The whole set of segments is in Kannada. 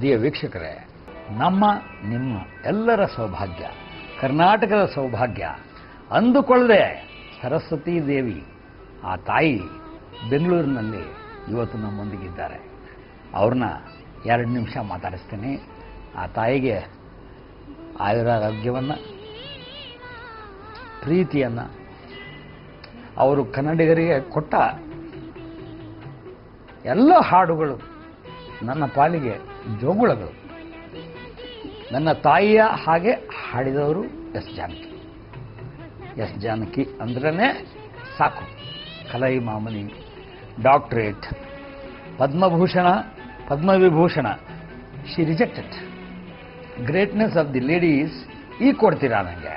ಪ್ರಿಯ ವೀಕ್ಷಕರೇ, ನಮ್ಮ ನಿಮ್ಮ ಎಲ್ಲರ ಸೌಭಾಗ್ಯ, ಕರ್ನಾಟಕದ ಸೌಭಾಗ್ಯ ಅಂದುಕೊಳ್ಳದೆ ಸರಸ್ವತೀ ದೇವಿ ಆ ತಾಯಿ ಬೆಂಗಳೂರಿನಲ್ಲಿ ಇವತ್ತು ನಮ್ಮೊಂದಿಗಿದ್ದಾರೆ. ಅವ್ರನ್ನ 2 ನಿಮಿಷ ಮಾತಾಡಿಸ್ತೀನಿ. ಆ ತಾಯಿಗೆ ಆಯುರಾರೋಗ್ಯವನ್ನು, ಪ್ರೀತಿಯನ್ನು, ಅವರು ಕನ್ನಡಿಗರಿಗೆ ಕೊಟ್ಟ ಎಲ್ಲ ಹಾಡುಗಳು ನನ್ನ ಪಾಲಿಗೆ ಜೋಗುಳಗಳು. ನನ್ನ ತಾಯಿಯ ಹಾಗೆ ಹಾಡಿದವರು ಎಸ್ ಜಾನಕಿ. ಎಸ್ ಜಾನಕಿ ಅಂದ್ರೇ ಸಾಕು. Kalaimamani, doctorate, Padma Bhushan, Padma Vibhushan. She rejected. Greatness of the ladies ಈಗ ಕೊಡ್ತೀರಾ ನನಗೆ?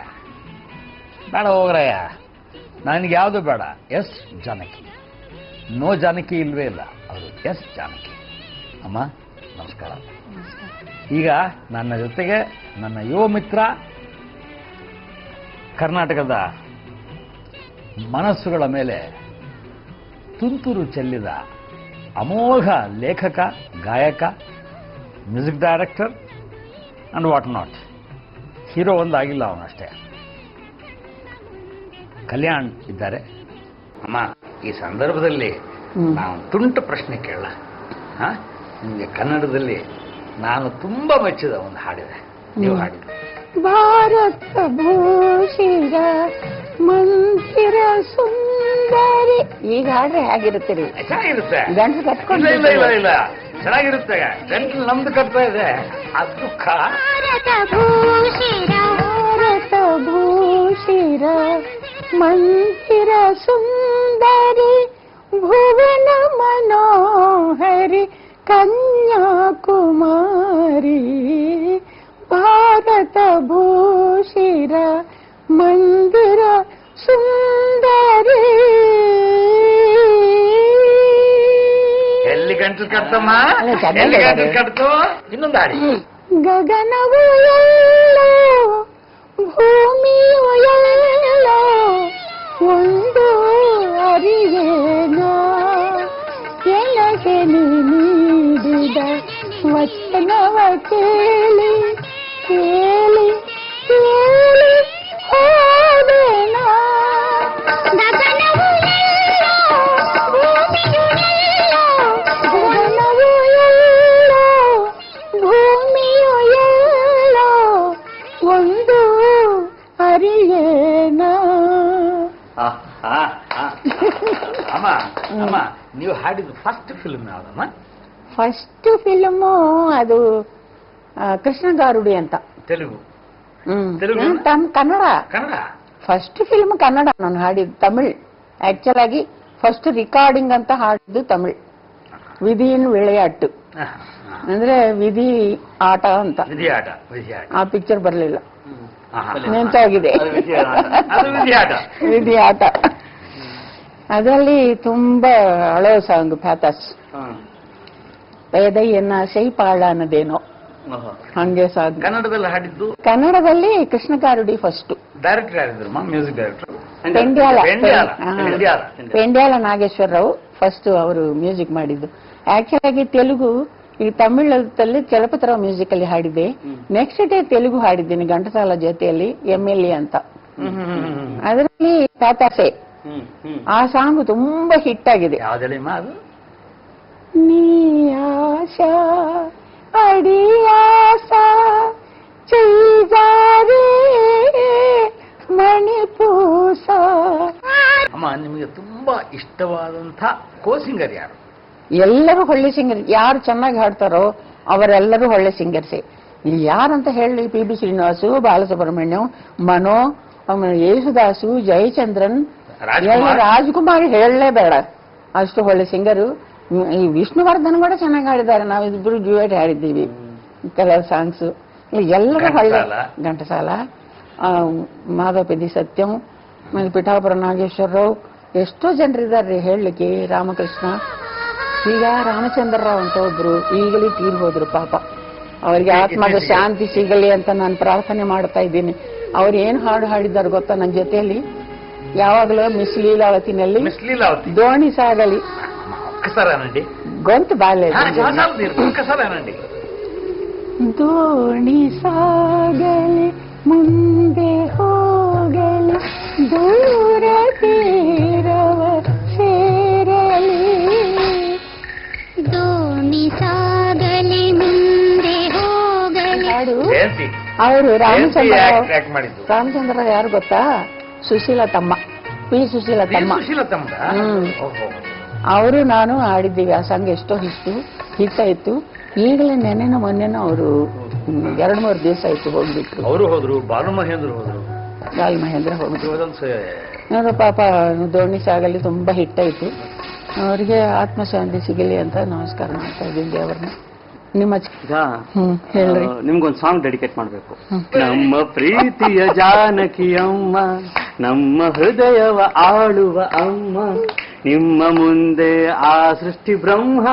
ಬೇಡ ಹೋಗ್ರಯ್ಯ, ನನಗೆ ಯಾವುದು ಬೇಡ. ಎಸ್ ಜಾನಕಿ. ನೋ ಜಾನಕಿ ಇಲ್ವೇ ಇಲ್ಲ, ಅವರು ಎಸ್ ಜಾನಕಿ. ಅಮ್ಮ ನಮಸ್ಕಾರ. ಈಗ ನನ್ನ ಜೊತೆಗೆ ನನ್ನ ಯುವ ಮಿತ್ರ, ಕರ್ನಾಟಕದ ಮನಸ್ಸುಗಳ ಮೇಲೆ ತುಂತುರು ಚೆಲ್ಲಿದ ಅಮೋಘ ಲೇಖಕ, ಗಾಯಕ, music director and what not. Hero ಒಂದಾಗಿಲ್ಲ ಅವನಷ್ಟೇ. ಕಲ್ಯಾಣ್ ಇದ್ದಾರೆ. ಅಮ್ಮ, ಈ ಸಂದರ್ಭದಲ್ಲಿ ನಾನು ತುಂಟು ಪ್ರಶ್ನೆ ಕೇಳಲ್ಲ. ನಿಮಗೆ ಕನ್ನಡದಲ್ಲಿ ನಾನು ತುಂಬಾ ಮೆಚ್ಚಿದ ಒಂದು ಹಾಡಿದೆ, ನೀವು ಹಾಡಿದ ಭಾರತ ಭೂಷಿರ ಮಂದಿರ ಸುಂದರಿ. ಈಗ ಹಾಡ್ರೆ ಹೇಗಿರುತ್ತೀರಿ? ಚೆನ್ನಾಗಿರುತ್ತೆ. ಗಂಟು ಕಟ್ಕೊಂಡು ಇಲ್ಲ ಇಲ್ಲ ಇಲ್ಲ, ಚೆನ್ನಾಗಿರುತ್ತೆ. ಗಂಟಲು ನಮ್ದು ಕಟ್ತಾ ಇದೆ, ಅದು ಭಾರತ ಭೂಷಿರ, ಭಾರತ ಭೂಷಿರ ಮಂದಿರ ಸುಂದರಿ ಭುವನ ಮನೋಹರಿ ಕನ್ಯಾಕುಮಾರಿ. ಭಾರತ ಭೂಷಿರ ಮಂದಿರ ಸುಂದರಿ. ಎಲ್ಲಿ ಗಂಟಲು ಕಟ್ತಮ್ಮ? ಎಲ್ಲಿ ಗಂಟಲು ಕಟ್ತು? ಇನ್ನೊಂದು ಹಾಡಿ. ಗಗನವು ಎಲ್ಲೋ ಭೂಮಿಯು ಎಲ್ಲೋ ಒಂದು ಅರಿವೇನೋ ಎನಗೆ ನೀಡಿದ ವಚನವ ಕೇಳಿ ಕೇಳಿ ಕೇಳಿ ಹೋದೆನಾ. ಗಗನವು ಎಲ್ಲೋ ಭೂಮಿಯು ಎಲ್ಲೋ, ಗಗನವು ಎಲ್ಲೋ ಭೂಮಿಯು ಎಲ್ಲೋ ಒಂದು ಅರಿಯೇನಾ. ಅಮ್ಮ ಅಮ್ಮ, ನೀವು ಹಾಡಿದ ಫಸ್ಟ್ ಫಿಲ್ಮ್ ಯಾವ್ದಮ್ಮ? ಫಸ್ಟ್ ಫಿಲ್ಮು ಅದು ಕೃಷ್ಣಗಾರುಡಿ ಅಂತ. ತೆಲುಗು? ಕನ್ನಡ. Kannada first film Kannada. ನಾನು ಹಾಡಿದ್ದು ತಮಿಳ್. ಆಕ್ಚುಲ್ ಆಗಿ ಫಸ್ಟ್ ರಿಕಾರ್ಡಿಂಗ್ ಅಂತ ಹಾಡಿದ್ದು ತಮಿಳ್. ವಿಧಿயின் ವಿளையாட்டு ಅಂದ್ರೆ ವಿಧಿ ಆಟ ಅಂತ. ವಿಧಿಯಾಟ. ಆ ಪಿಕ್ಚರ್ ಬರಲಿಲ್ಲ, ನೆನ್ಪಾಗಿದೆ. ವಿಧಿ ಆಟ. ಅದರಲ್ಲಿ ತುಂಬಾ ಹಳೋ ಸಾಂಗ್ ಪ್ಯಾಥಸ್. ಪೇದಯ್ಯನ ಸೈಪಾಳ ಅನ್ನೋದೇನೋ ಹಂಗೆ ಸಾಂಗ್. ಕನ್ನಡದಲ್ಲಿ ಹಾಡಿದ್ದು? ಕನ್ನಡದಲ್ಲಿ ಕೃಷ್ಣಗಾರುಡಿ ಫಸ್ಟ್. ಡೈರೆಕ್ಟರ್ ಯಾರಿದ್ರು? Music director Pendyala Nageswara Rao first ಅವರು ಮ್ಯೂಸಿಕ್ ಮಾಡಿದ್ದು. ಆಕ್ಚುಲ್ ಆಗಿ ತೆಲುಗು, ಈ ತಮಿಳಲ್ಲಿ ಚಲಪತಿರಾವ್ ಮ್ಯೂಸಿಕ್ ಅಲ್ಲಿ ಹಾಡಿದ್ದೆ. ನೆಕ್ಸ್ಟ್ ಡೇ ತೆಲುಗು ಹಾಡಿದ್ದೀನಿ ಘಂಟಸಾಲ ಜೊತೆಯಲ್ಲಿ, MLA ಅಂತ. ಅದರಲ್ಲಿ ಪ್ಯಾಥಾಸೆ ಆ ಸಾಂಗ್ ತುಂಬಾ ಹಿಟ್ ಆಗಿದೆ. ಯಾವ್ದೆಲ್ಲಿಮ್ಮ ಅದು? ನೀ ಆಶಾ ಅಡಿಯಾಸ ಚೈಜಾರೆ ಮಣಿಪೂಸ. ಅಮ್ಮ, ನಿಮಗೆ ತುಂಬಾ ಇಷ್ಟವಾದಂಥ ಕೋ-ಸಿಂಗರ್ ಯಾರು? ಎಲ್ಲರೂ ಒಳ್ಳೆ ಸಿಂಗರ್. ಯಾರು ಚೆನ್ನಾಗಿ ಹಾಡ್ತಾರೋ ಅವರೆಲ್ಲರೂ ಒಳ್ಳೆ ಸಿಂಗರ್ಸೇ. ಇಲ್ಲಿ ಯಾರಂತ ಹೇಳಿ PB ಶ್ರೀನಿವಾಸು, ಬಾಲಸುಬ್ರಹ್ಮಣ್ಯಂ, ಮನೋ, ಯೇಸುದಾಸು, ಜಯಚಂದ್ರನ್, ರಾಜ್ಕುಮಾರ್ ಹೇಳಲೇಬೇಡ, ಅಷ್ಟು ಒಳ್ಳೆ ಸಿಂಗರು. ಈ ವಿಷ್ಣುವರ್ಧನ್ ಕೂಡ ಚೆನ್ನಾಗಿ ಹಾಡಿದ್ದಾರೆ. ನಾವಿಬ್ರು ಡ್ಯೂಯೇಟ್ ಹಾಡಿದ್ದೀವಿ ಕೆಲವು ಸಾಂಗ್ಸ್. ಎಲ್ಲರೂ ಒಳ್ಳೆ. ಘಂಟಸಾಲ, ಮಾಧವಪದಿ ಸತ್ಯಂ, ಪಿಠಾಪುರ ನಾಗೇಶ್ವರರಾವ್, ಎಷ್ಟೋ ಜನರಿದ್ದಾರೆ ಹೇಳಲಿಕ್ಕೆ. ರಾಮಕೃಷ್ಣ, ಈಗ ರಾಮಚಂದ್ರರಾವ್ ಅಂತ ಒಬ್ರು ಈಗಲೇ ತೀರ್ ಹೋದ್ರು ಪಾಪ. ಅವರಿಗೆ ಆತ್ಮದ ಶಾಂತಿ ಸಿಗಲಿ ಅಂತ ನಾನು ಪ್ರಾರ್ಥನೆ ಮಾಡ್ತಾ ಇದ್ದೀನಿ. ಅವ್ರು ಏನ್ ಹಾಡು ಹಾಡಿದ್ದಾರೆ ಗೊತ್ತಾ? ನನ್ನ ಜೊತೆಯಲ್ಲಿ ಯಾವಾಗಲೂ ಮಿಸ್ ಲೀಲಾವತಿನಲ್ಲಿ ದೋಣಿ ಸಾಗಲಿ ఒక్కసారేనండి గొంతు బాగాలేదు. ದೋಣಿ ಸಾಗಲಿ ಮುಂದೆ ಹೋಗಲಿ ದೂರ ತೀರವ ಸೇರಲಿ. ದೋಣಿ ಸಾಗಲಿ ಮುಂದೆ ಹೋಗಲಿ. ಹಾಡು ಜಯಂತಿ ಅವರು ರಾಮಚಂದ್ರ ಯಾಕೆ ಮಾಡಿದ್ದು? ರಾಮಚಂದ್ರ ಯಾರು ಗೊತ್ತಾ? ಸುಶೀಲ ತಮ್ಮ, ಪಿ ಸುಶೀಲ ತಮ್ಮ. ಸುಶೀಲ ತಮ್ಮ. ಓಹೋ. ಅವರು ನಾನು ಆಡಿದ್ದೀವಿ. ಆ ಸಾಂಗ್ ಎಷ್ಟೋ ಹಿಟ್ಟಾಯ್ತು. ಈಗಲೇ ನೆನೆನೋ ಮೊನ್ನೆನೋ ಅವರು 2-3 ದಿವಸ ಆಯ್ತು ಹೋಗ್ಬಿಟ್ರು. ಅವರು ಹೋದ್ರು, ಬಾಲು ಮಹೇಂದ್ರ ಹೋದ್ರು, ಬಾಲ್ ಮಹೇಂದ್ರ ಹೋಗ್ಬಿಟ್ರು. ಅದೊಂದು ನೋಡು ಪಾಪ, ದೋಣಿ ಸಾಗಲಿ ತುಂಬಾ ಹಿಟ್ಟಾಯ್ತು. ಅವರಿಗೆ ಆತ್ಮಶಾಂತಿ ಸಿಗಲಿ ಅಂತ ನಮಸ್ಕಾರ ಮಾಡ್ತಾ ಇದ್ದೀನಿ ದೇವ್ರನ್ನ. ನಿಮ್ಮ ಹೇಳ್ರಿ. ನಿಮ್ಗೊಂದು ಸಾಂಗ್ ಡೆಡಿಕೇಟ್ ಮಾಡ್ಬೇಕು. ನಮ್ಮ ಪ್ರೀತಿಯ ಜಾನಕಿ ಅಮ್ಮ, ನಮ್ಮ ಹೃದಯವ ಆಳುವ ಅಮ್ಮ, ನಿಮ್ಮ ಮುಂದೆ ಆ ಸೃಷ್ಟಿ ಬ್ರಹ್ಮ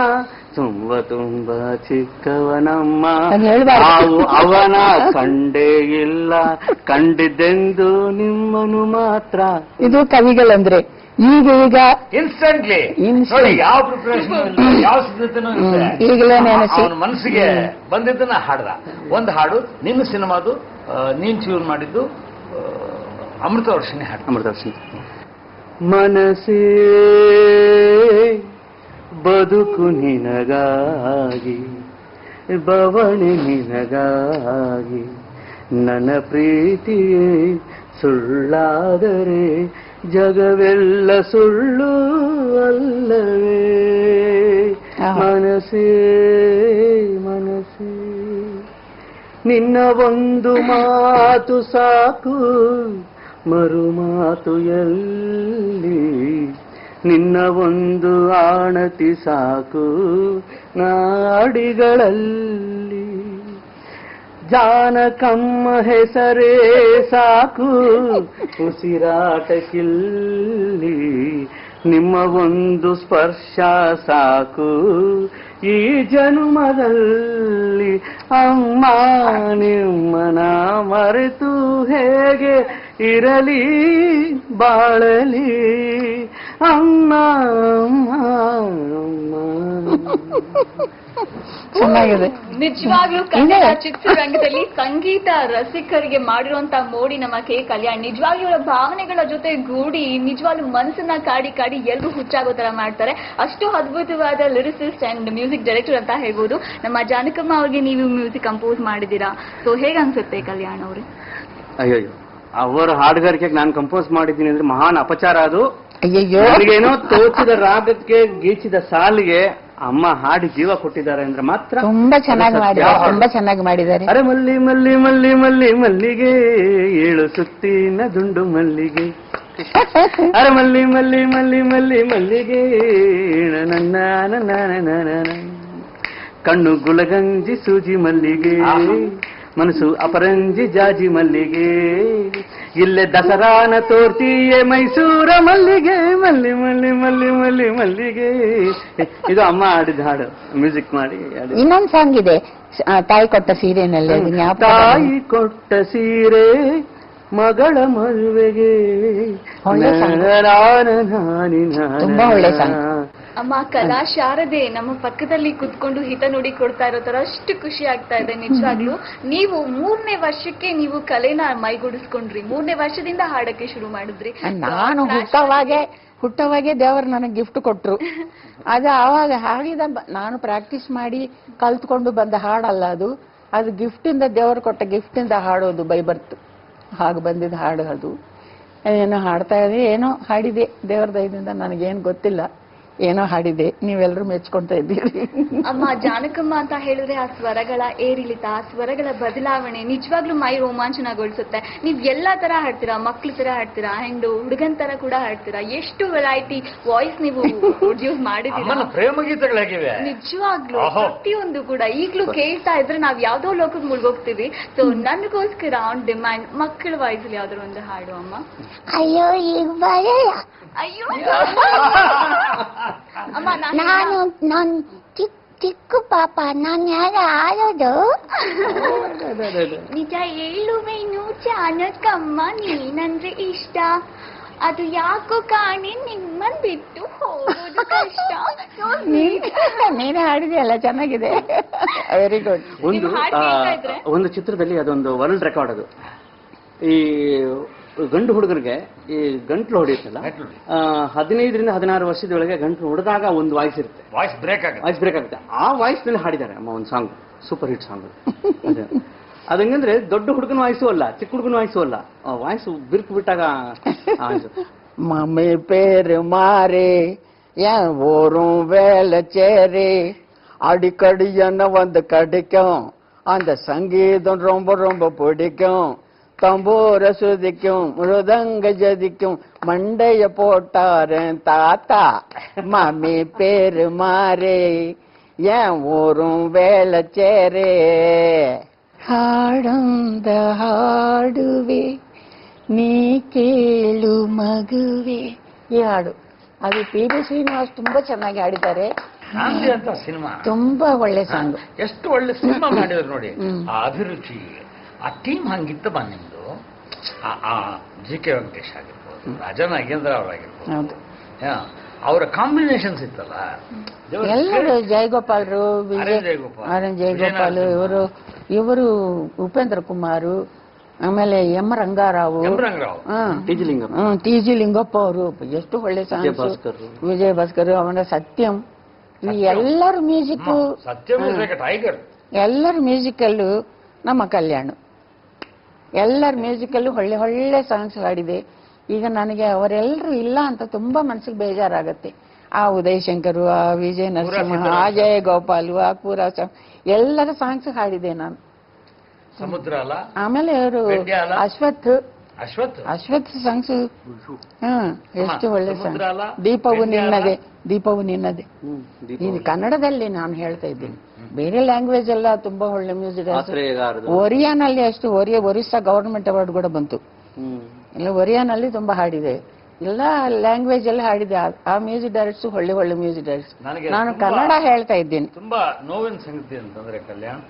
ತುಂಬ ತುಂಬ ಚಿಕ್ಕವನಮ್ಮ. ನಾವು ಅವನ ಕಂಡೇ ಇಲ್ಲ, ಕಂಡಿದ್ದೆಂದು ನಿಮ್ಮನು ಮಾತ್ರ. ಇದು ಕವಿಗಳಂದ್ರೆ ಈಗ ಇನ್ಸ್ಟೆಂಟ್ಲಿ ನೋಡಿ, ಯಾವ ಪ್ರಿಪರೇಷನ್ ಯಾವ ಸಿದ್ಧತೆನೂ ಈಗಲೇ ನೆನೆಸಿ ಅವನ ಮನಸ್ಸಿಗೆ ಬಂದಿದ್ದನ್ನ ಹಾಡ್ದ. ಒಂದು ಹಾಡು ನಿನ್ನ ಸಿನಿಮಾದು, ನೀನ್ ಟ್ಯೂನ್ ಮಾಡಿದ್ದು ಅಮೃತವರ್ಷಿಣಿ ಹಾಡು. ಅಮೃತವರ್ಷಿಣಿ. ಮನಸ್ಸೇ ಬದುಕು ನಿನಗಾಗಿ, ಬವಣೆ ನಿನಗಾಗಿ, ನನ್ನ ಪ್ರೀತಿಯೇ ಸುಳ್ಳಾದರೆ ಜಗವೆಲ್ಲ ಸುಳ್ಳು ಅಲ್ಲವೇ. ಮನಸ್ಸೇ ಮನಸ್ಸೇ ನಿನ್ನ ಒಂದು ಮಾತು ಸಾಕು, ಮರು ಮಾತು ಎಲ್ಲಿ, ನಿನ್ನ ಒಂದು ಆಣತಿ ಸಾಕು ನಾಡಿಗಳಲ್ಲಿ. ಜಾನಕಮ್ಮ ಹೆಸರೇ ಸಾಕು ಉಸಿರಾಟಕ್ಕಿಲ್ಲಿ, ನಿಮ್ಮ ಒಂದು ಸ್ಪರ್ಶ ಸಾಕು ಈ ಜನ್ಮದಲ್ಲಿ. ಅಮ್ಮ ನಿಮ್ಮನ ಮರೆತು ಹೇಗೆ ಇರಲಿ ಬಾಳಲಿ, ಅಮ್ಮ ಅಮ್ಮ ಅಮ್ಮ. ಚೆನ್ನಾಗಿದೆ. ನಿಜವಾಗ್ಲೂ ಕನ್ನಡ ಚಿತ್ರರಂಗದಲ್ಲಿ ಸಂಗೀತ ರಸಿಕರಿಗೆ ಮಾಡಿರುವಂತ ಮೋಡಿ ನಮ್ಮ ಕೆ ಕಲ್ಯಾಣ್. ನಿಜವಾಗ್ಲೂ ಇವರ ಭಾವನೆಗಳ ಜೊತೆ ಗೂಡಿ ನಿಜವಾಗ್ಲೂ ಮನಸ್ಸನ್ನ ಕಾಡಿ ಕಾಡಿ ಎಲ್ಲರೂ ಹುಚ್ಚಾಗೋ ತರ ಮಾಡ್ತಾರೆ. ಅಷ್ಟು ಅದ್ಭುತವಾದ ಲಿರಿಸಿಸ್ಟ್ ಅಂಡ್ ಮ್ಯೂಸಿಕ್ ಡೈರೆಕ್ಟರ್ ಅಂತ ಹೇಳ್ಬೋದು. ನಮ್ಮ ಜಾನಕಮ್ಮ ಅವ್ರಿಗೆ ನೀವು ಮ್ಯೂಸಿಕ್ ಕಂಪೋಸ್ ಮಾಡಿದ್ದೀರಾ. ಸೊ ಹೇಗನ್ಸುತ್ತೆ ಕಲ್ಯಾಣ್ ಅವ್ರೆ? ಅಯ್ಯೋ, ಅವರ ಹಾಡುಗಾರಿಕೆಗೆ ನಾನು ಕಂಪೋಸ್ ಮಾಡಿದ್ದೀನಿ ಅಂದ್ರೆ ಮಹಾನ್ ಅಪಚಾರ ಅದು. ಅಯ್ಯಯ್ಯೋ, ನನಗೇನೋ ತೋಚಿದ ರಾಗಕ್ಕೆ ಗೀಚಿದ ಸಾಲಿಗೆ ಅಮ್ಮ ಹಾಡಿ ಜೀವ ಕೊಟ್ಟಿದ್ದಾರೆ ಅಂದ್ರೆ ಮಾತ್ರ. ತುಂಬಾ ಚೆನ್ನಾಗಿ ಮಾಡಿದ್ದಾರೆ, ತುಂಬಾ ಚೆನ್ನಾಗಿ ಮಾಡಿದ್ದಾರೆ. ಅರೆ ಮಲ್ಲಿ ಮಲ್ಲಿ ಮಲ್ಲಿ ಮಲ್ಲಿ ಮಲ್ಲಿಗೆ, ಏಳು ಸುತ್ತಿನ ದುಂಡು ಮಲ್ಲಿಗೆ, ಅರೆ ಮಲ್ಲಿ ಮಲ್ಲಿ ಮಲ್ಲಿ ಮಲ್ಲಿ ಮಲ್ಲಿಗೆ, ನನ್ನ ಕಣ್ಣು ಗುಲಗಂಜಿ ಸೂಜಿ ಮಲ್ಲಿಗೆ, ಮನಸ್ಸು ಅಪರಂಜಿ ಜಾಜಿ ಮಲ್ಲಿಗೆ, ಇಲ್ಲೇ ದಸರಾನ ತೋರ್ತಿಯೇ ಮೈಸೂರ ಮಲ್ಲಿಗೆ, ಮಲ್ಲಿ ಮಲ್ಲಿ ಮಲ್ಲಿ ಮಲ್ಲಿ ಮಲ್ಲಿಗೆ. ಇದು ಅಮ್ಮ ಆಡಿದ ಹಾಡು, ಮ್ಯೂಸಿಕ್ ಮಾಡಿ. ಇನ್ನೊಂದು ಸಾಂಗ್ ಇದೆ, ತಾಯಿ ಕೊಟ್ಟ ಸೀರೆನಲ್ಲಿ. ತಾಯಿ ಕೊಟ್ಟ ಸೀರೆ ಮಗಳ ಮದುವೆಗೆ, ತುಂಬಾ ಒಳ್ಳೆ ಸಾಂಗ್. ಅಮ್ಮ ಕಲಾ ಶಾರದೆ ನಮ್ಮ ಪಕ್ಕದಲ್ಲಿ ಕುತ್ಕೊಂಡು ಹಿತ ನುಡಿ ಕೊಡ್ತಾ ಇರೋ ತರ ಅಷ್ಟು ಖುಷಿ ಆಗ್ತಾ ಇದೆ ನಿಜವಾಗ್ಲೂ. ನೀವು 3ನೇ ವರ್ಷಕ್ಕೆ ನೀವು ಕಲೆನ ಮೈಗೂಡಿಸ್ಕೊಂಡ್ರಿ, 3ನೇ ವರ್ಷದಿಂದ ಹಾಡಕ್ಕೆ ಶುರು ಮಾಡಿದ್ರಿ. ನಾನು ಹುಟ್ಟವಾಗೆ ದೇವರು ನನಗೆ ಗಿಫ್ಟ್ ಕೊಟ್ರು. ಅದು ಆವಾಗ ಹಾಡಿದ, ನಾನು ಪ್ರಾಕ್ಟೀಸ್ ಮಾಡಿ ಕಲ್ತ್ಕೊಂಡು ಬಂದ ಹಾಡಲ್ಲ ಅದು. ಅದು ಗಿಫ್ಟಿಂದ, ದೇವರು ಕೊಟ್ಟ ಗಿಫ್ಟಿಂದ ಹಾಡೋದು ಬೈ ಬರ್ತು. ಹಾಗೆ ಬಂದಿದ್ದ ಹಾಡು ಅದು. ಏನೋ ಹಾಡ್ತಾ ಇದೆ, ಏನೋ ಹಾಡಿದೆ ದೇವರ ದಯದಿಂದ, ನನಗೇನು ಗೊತ್ತಿಲ್ಲ, ಏನೋ ಹಾಡಿದೆ. ನೀವೆಲ್ಲರೂ ಮೆಚ್ಕೊಂತ ಇದ್ದೀರಿ. ಅಮ್ಮ ಜಾನಕಮ್ಮ ಅಂತ ಹೇಳಿದ್ರೆ ಆ ಸ್ವರಗಳ ಏರಿಳಿತ, ಆ ಸ್ವರಗಳ ಬದಲಾವಣೆ ನಿಜವಾಗ್ಲೂ ಮೈ ರೋಮಾಂಚನಗೊಳಿಸುತ್ತೆ. ನೀವ್ ಎಲ್ಲಾ ತರ ಹಾಡ್ತೀರಾ, ಮಕ್ಳ ತರ ಹಾಡ್ತೀರಾ ಅಂಡ್ ಹುಡುಗನ್ ತರ ಕೂಡ ಹಾಡ್ತೀರಾ. ಎಷ್ಟು ವೆರೈಟಿ ವಾಯ್ಸ್ ನೀವು ಪ್ರೊಡ್ಯೂಸ್ ಮಾಡಿದೀರಾ. ಪ್ರೇಮ ಗೀತೆಗಳಾಗಿವೆ ನಿಜವಾಗ್ಲೂ ಪ್ರತಿಯೊಂದು ಕೂಡ. ಈಗ್ಲೂ ಕೇಳ್ತಾ ಇದ್ರೆ ನಾವ್ ಯಾವ್ದೋ ಲೋಕಕ್ಕೆ ಮುಳುಗೋಗ್ತೀವಿ. ಸೊ ನನಗೋಸ್ಕರ ಆನ್ ಡಿಮ್ಯಾಂಡ್ ಮಕ್ಕಳ ವಾಯ್ಸ್ ಯಾವ್ದಾದ್ರು ಒಂದು ಹಾಡು ಅಮ್ಮ. ಅಯ್ಯೋ ಈಗ ಬರಲ್ಲ. ಅಯ್ಯೋ ಅಮ್ಮ ನಾನು ಚಿಕ್ಕ ಪಾಪ, ನಾನು ಯಾರ ಆಡೋದು? ನಿಜ ಹೇಳುವೇನು ಜಾನಕಮ್ಮ, ನೀನಂದ್ರೆ ಇಷ್ಟ. ಅದು ಯಾಕೋ ಕಾಣಿ ನಿಮ್ಮನ್ ಬಿಟ್ಟು ಹೋಗೋದು ಕಷ್ಟ. ನೀನೇ ಹಾಡಿದೆಯಲ್ಲ, ಚೆನ್ನಾಗಿದೆ, ವೆರಿ ಗುಡ್. ಒಂದು ಹಾಡ್ ಕೇಳ್ತಾ ಇದ್ರೆ? ಒಂದು ಚಿತ್ರದಲ್ಲಿ ಅದೊಂದು ವರ್ಲ್ಡ್ ರೆಕಾರ್ಡ್ ಅದು. ಈ ಗಂಡು ಹುಡುಗರಿಗೆ ಈ ಗಂಟ್ಲು ಹೊಡೆಯುತ್ತಲ್ಲ, 15ರಿಂದ 16 ವರ್ಷದೊಳಗೆ ಗಂಟ್ಲು ಹೊಡೆದಾಗ ಒಂದು ವಾಯ್ಸ್ ಇರುತ್ತೆ, ವಾಯ್ಸ್ ಬ್ರೇಕ್ ಆಗುತ್ತೆ. ಆ ವಾಯ್ಸ್ ನಲ್ಲಿ ಹಾಡಿದ್ದಾರೆ ಅಮ್ಮ ಒಂದು ಸಾಂಗ್, ಸೂಪರ್ ಹಿಟ್ ಸಾಂಗ್. ಅದಂಗಂದ್ರೆ ದೊಡ್ಡ ಹುಡುಗನ ವಾಯ್ಸು ಅಲ್ಲ, ಚಿಕ್ಕ ಹುಡುಗನ ವಾಯ್ಸು ಅಲ್ಲ, ವಾಯ್ಸ್ ಬಿರುಕು ಬಿಟ್ಟಾಗ மம்மி பேரு மாறே என் ஊரும் வேலைச்சேரி அடிக்கடி என்ன வந்து கிடைக்கும், அந்த சங்கீதம் ரொம்ப ரொம்ப பிடிக்கும், தம்பூர சுதிக்கும் மிருதங்க ஜதிக்கும் மண்டைய போட்டாரன் தாத்தா. மம்மி பேரு மாறே என் ஊரும் வேலைச்சேரி ಹಾಡೊಂದ ಹಾಡುವೆ ನೀ ಕೇಳು ಮಗುವೆ. ಈ ಹಾಡು ಅದು ಪಿ.ಬಿ. ಶ್ರೀನಿವಾಸ್ ತುಂಬಾ ಚೆನ್ನಾಗಿ ಹಾಡಿದ್ದಾರೆ. ಶಾಂತಿ ಅಂತ ಸಿನಿಮಾ ತುಂಬಾ ಒಳ್ಳೆ ಸಾಂಗ್, ಎಷ್ಟು ಒಳ್ಳೆ ಸಿನಿಮಾ ಮಾಡಿದ್ರು ನೋಡಿ. ಆ ಅಭಿರುಚಿ, ಆ ಟೀಮ್ ಹಂಗಿತ್ತಮ್ಮ ನಿಮ್ದು. ಆ ಜಿ.ಕೆ. ವೆಂಕಟೇಶ್ ಆಗಿರ್ಬೋದು, ರಾಜಾ ನಾಗೇಂದ್ರ ಅವರಾಗಿರ್ಬೋದು, ಹೌದು, ಅವರ ಕಾಂಬಿನೇಷನ್ಸ್ ಇತ್ತಲ್ಲ. ಎಲ್ಲರೂ ಜಯಗೋಪಾಲ್ರು, ಆರ್ ಎನ್ ಜಯಗೋಪಾಲ್, ಇವರು ಉಪೇಂದ್ರ ಕುಮಾರ್, ಆಮೇಲೆ M Ranga Rao, T G Lingappa ಅವರು, ಎಷ್ಟು ಒಳ್ಳೆ ಸಾಂಗ್ಸ್. ವಿಜಯ ಭಾಸ್ಕರ್, ಅವನ ಸತ್ಯಂ, ಈ ಎಲ್ಲರ ಮ್ಯೂಸಿಕ್, ಎಲ್ಲರ ಮ್ಯೂಸಿಕಲ್ಲೂ ನಮ್ಮ ಕಲ್ಯಾಣ, ಎಲ್ಲರ ಮ್ಯೂಸಿಕಲ್ಲೂ ಒಳ್ಳೆ ಒಳ್ಳೆ ಸಾಂಗ್ಸ್ ಹಾಡಿದೆ. ಈಗ ನನಗೆ ಅವರೆಲ್ಲರೂ ಇಲ್ಲ ಅಂತ ತುಂಬಾ ಮನಸ್ಸಿಗೆ ಬೇಜಾರಾಗತ್ತೆ. ಆ ಉದಯ್ ಶಂಕರ್, ಆ ವಿಜಯ ನರಸಿಂಹ, ಆ ಜಯ ಗೋಪಾಲ್, ಆ ಪೂರಾ ಎಲ್ಲರ ಸಾಂಗ್ಸ್ ಹಾಡಿದೆ ನಾನು. ಸಮುದ್ರ ಅಲ್ಲ, ಆಮೇಲೆ ಅವರು ಅಶ್ವಥ್ ಸಾಂಗ್ಸ್ ಎಷ್ಟು ಒಳ್ಳೆ ಸಾಂಗ್. ದೀಪವು ನಿನ್ನದೆ ಇದು ಕನ್ನಡದಲ್ಲಿ ನಾನು ಹೇಳ್ತಾ ಇದ್ದೀನಿ. ಬೇರೆ ಲ್ಯಾಂಗ್ವೇಜ್ ಎಲ್ಲ ತುಂಬಾ ಒಳ್ಳೆ ಮ್ಯೂಸಿಕ್. ಒರಿಯಾನಲ್ಲಿ ಅಷ್ಟು ಒರಿಸ್ಸಾ ಗವರ್ಮೆಂಟ್ ಅವಾರ್ಡ್ ಕೂಡ ಬಂತು. ಇಲ್ಲ ಒರಿಯಾನಲ್ಲಿ ತುಂಬಾ ಹಾಡಿದೆ, ಎಲ್ಲ ಲ್ಯಾಂಗ್ವೇಜ್ ಅಲ್ಲಿ ಹಾಡಿದೆ. ಆ ಮ್ಯೂಸಿಕ್ ಡೈರೆಕ್ಟರ್ಸ್ ಒಳ್ಳೆ ಒಳ್ಳೆ ಮ್ಯೂಸಿಕ್ ಡೈರೆಕ್ಟರ್ಸ್. ನಾನು ಕನ್ನಡ ಹೇಳ್ತಾ ಇದ್ದೀನಿ. ತುಂಬಾ ನೋವಿನ ಸಂಗತಿ ಅಂತಂದ್ರೆ ಕಲ್ಯಾಣ್,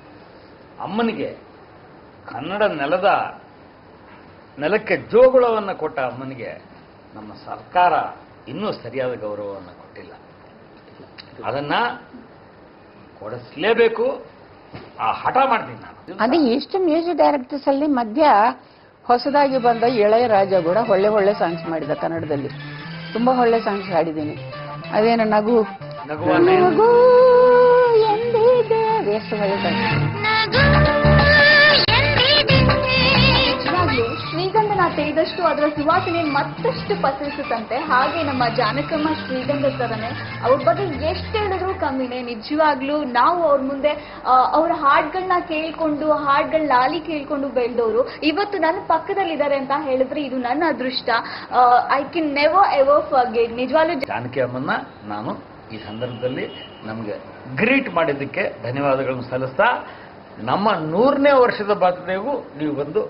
ಅಮ್ಮನಿಗೆ ಕನ್ನಡ ನೆಲಕ್ಕೆ ಜೋಗುಳವನ್ನು ಕೊಟ್ಟ ಅಮ್ಮನಿಗೆ ನಮ್ಮ ಸರ್ಕಾರ ಇನ್ನೂ ಸರಿಯಾದ ಗೌರವವನ್ನು ಕೊಟ್ಟಿಲ್ಲ. ಅದನ್ನ ಕೊಡಿಸ್ಲೇಬೇಕು, ಆ ಹಠ ಮಾಡ್ತೀನಿ ನಾನು. ಅದೇ ಎಷ್ಟು ಮ್ಯೂಸಿಕ್ ಡೈರೆಕ್ಟರ್ಸ್ ಅಲ್ಲಿ ಮಧ್ಯ ಹೊಸದಾಗಿ ಬಂದ ಇಳೆಯರಾಜ ಕೂಡ ಒಳ್ಳೆ ಒಳ್ಳೆ ಸಾಂಗ್ಸ್ ಮಾಡಿದ ಕನ್ನಡದಲ್ಲಿ. ತುಂಬಾ ಒಳ್ಳೆ ಸಾಂಗ್ಸ್ ಹಾಡಿದ್ದೀನಿ. ಅದೇನು ನಗು ಎಂದಿದೆ, ಎಷ್ಟು ಒಳ್ಳೆ ಸಾಂಗ್. ಶ್ರೀಗಂಧನ ತೆಗೆದಷ್ಟು ಅದರ ಸುವಾಸನೆ ಮತ್ತಷ್ಟು ಪಸರಿಸುತ್ತಂತೆ. ಹಾಗೆ ನಮ್ಮ ಜಾನಕಮ್ಮ ಶ್ರೀಗಂಧ ಸರನೆ, ಅವ್ರ ಬಗ್ಗೆ ಎಷ್ಟು ಹೇಳಿದ್ರು ಕಮ್ಮಿನೇ. ನಿಜವಾಗ್ಲೂ ನಾವು ಅವ್ರ ಮುಂದೆ ಅವ್ರ ಹಾಡ್ಗಳನ್ನ ಕೇಳ್ಕೊಂಡು, ಹಾಡ್ಗಳ ಲಾಲಿ ಕೇಳ್ಕೊಂಡು ಬೆಳೆದವರು ಇವತ್ತು ನನ್ನ ಪಕ್ಕದಲ್ಲಿದ್ದಾರೆ ಅಂತ ಹೇಳಿದ್ರೆ ಇದು ನನ್ನ ಅದೃಷ್ಟ. I can never ever forget. ನಿಜವಾಗ್ಲೂ ಜಾನಕಿ ಅಮ್ಮನ್ನ ನಾನು ಈ ಸಂದರ್ಭದಲ್ಲಿ ನಮ್ಗೆ ಗ್ರೀಟ್ ಮಾಡಿದ್ದಕ್ಕೆ ಧನ್ಯವಾದಗಳನ್ನು ಸಲ್ಲಿಸ್ತಾ, ನಮ್ಮ 100ನೇ ವರ್ಷದ ಬರ್ತ್ಡೇಗೂ ನೀವು ಬಂದು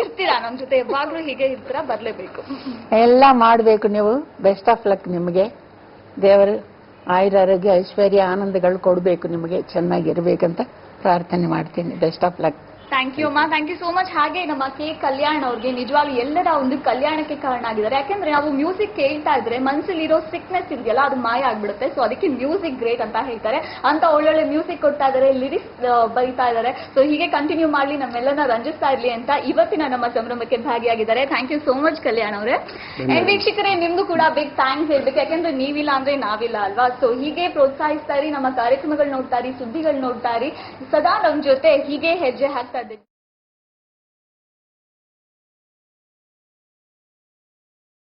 ಇರ್ತೀರಾ ನಮ್ಮ ಜೊತೆ, ಯಾವಾಗ್ಲೂ ಹೀಗೆ ಇರ್ತೀರಾ, ಬರ್ಲೇಬೇಕು. ಎಲ್ಲ ಮಾಡಬೇಕು ನೀವು. ಬೆಸ್ಟ್ ಆಫ್ ಲಕ್ ನಿಮಗೆ. ದೇವರು ಆಯುರಾರೋಗ್ಯ ಐಶ್ವರ್ಯ ಆನಂದಗಳು ಕೊಡಬೇಕು ನಿಮಗೆ, ಚೆನ್ನಾಗಿರ್ಬೇಕಂತ ಪ್ರಾರ್ಥನೆ ಮಾಡ್ತೀನಿ. Best of luck. Thank you ಅಮ್ಮ, ಥ್ಯಾಂಕ್ ಯು ಸೋ ಮಚ್. ಹಾಗೆ ನಮ್ಮ ಕೆ ಕಲ್ಯಾಣ್ ಅವ್ರಿಗೆ ನಿಜವಾಗ್ಲೂ ಎಲ್ಲರ ಒಂದು ಕಲ್ಯಾಣಕ್ಕೆ ಕಾರಣ ಆಗಿದ್ದಾರೆ. ಯಾಕಂದ್ರೆ ನಾವು ಮ್ಯೂಸಿಕ್ ಕೇಳ್ತಾ ಇದ್ರೆ ಮನಸ್ಸಲ್ಲಿರೋ ಸಿಕ್ನೆಸ್ ಇದೆಯಲ್ಲ ಅದು ಮಾಯ ಆಗ್ಬಿಡುತ್ತೆ. ಸೊ ಅದಕ್ಕೆ ಮ್ಯೂಸಿಕ್ ಗ್ರೇಟ್ ಅಂತ ಹೇಳ್ತಾರೆ. ಅಂತ ಒಳ್ಳೊಳ್ಳೆ ಮ್ಯೂಸಿಕ್ ಕೊಡ್ತಾ ಇದ್ದಾರೆ, ಲಿರಿಕ್ಸ್ ಬರೀತಾ ಇದ್ದಾರೆ. ಸೊ ಹೀಗೆ ಕಂಟಿನ್ಯೂ ಮಾಡ್ಲಿ, ನಮ್ಮೆಲ್ಲನ ರಂಜಿಸ್ತಾ ಇರ್ಲಿ ಅಂತ ಇವತ್ತಿನ ನಮ್ಮ ಸಂಭ್ರಮಕ್ಕೆ ಭಾಗಿಯಾಗಿದ್ದಾರೆ. Thank you so much Kalyan ಅವರೇ. ಅಂಡ್ ವೀಕ್ಷಕರೇ, ನಿಮ್ದು ಕೂಡ ಬಿಗ್ ಥ್ಯಾಂಕ್ಸ್ ಹೇಳ್ಬೇಕು. ಯಾಕಂದ್ರೆ ನೀವಿಲ್ಲ ಅಂದ್ರೆ ನಾವಿಲ್ಲ ಅಲ್ವಾ. ಸೊ ಹೀಗೆ ಪ್ರೋತ್ಸಾಹಿಸ್ತಾ ಇರಿ, ನಮ್ಮ ಕಾರ್ಯಕ್ರಮಗಳು ನೋಡ್ತಾ ಇರಿ, ಸುದ್ದಿಗಳು ನೋಡ್ತಾ ಇರಿ, ಸದಾ ನಮ್ ಜೊತೆ ಹೀಗೆ ಹೆಜ್ಜೆ ಹಾಕ್ತಾ ಇದ್ದೀವಿ.